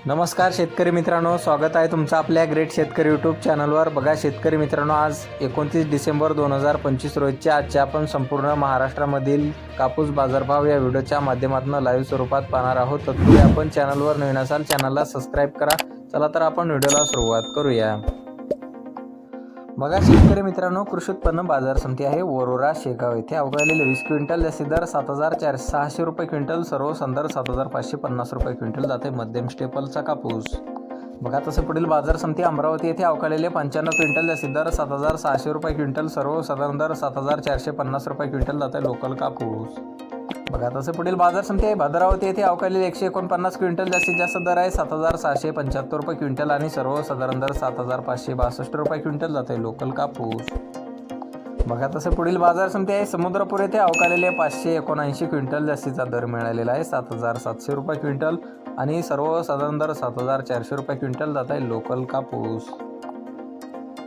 नमस्कार शेतकरी मित्रांनो, स्वागत आहे तुमचं आपल्या ग्रेट शेतकरी यूट्यूब चॅनलवर। बघा शेतकरी मित्रांनो, आज 29 डिसेंबर 2025 रोजच्या आजच्या आपण संपूर्ण महाराष्ट्रामधील कापूस बाजारभाव या व्हिडिओच्या माध्यमातून लाईव्ह स्वरूपात पाहणार आहोत। तत्पूर्वी आपण चॅनलवर नवीन असाल चॅनलला सबस्क्राईब करा। चला तर आपण व्हिडिओला सुरुवात करूया। बघा शेतकरी मित्रांनो, कृषी उत्पन्न बाजार समिती आहे वरोरा शेगाव येथे अवघालेले 20 क्विंटल जास्तीत दर 7400 रुपये क्विंटल, सर्व संदर 7550 रुपये क्विंटल जाते मध्यम स्टेपलचा कापूस। बघा तसे पुढील बाजार समिती अमरावती येथे अवघालेले 95 क्विंटल जास्तीत दर 7600 रुपये क्विंटल, सर्व साधारण दर 7450 रुपये क्विंटल जाते लोकल कापूस। बघा तसे पुढील बाजार समिती आहे भद्रावती येथे अवकालेले 149 क्विंटल जास्तीत जास्त दर आहे 7675 रुपये क्विंटल आणि सर्वसाधारण दर 7562 रुपये क्विंटल जाते लोकल कापूस। बघा तसे पुढील बाजार समिती आहे समुद्रपूर येथे अवकालेले 579 क्विंटल जास्तीचा दर मिळालेला आहे 7700 रुपये क्विंटल आणि सर्वसाधारण दर 7400 रुपये क्विंटल जात आहे लोकल कापूस।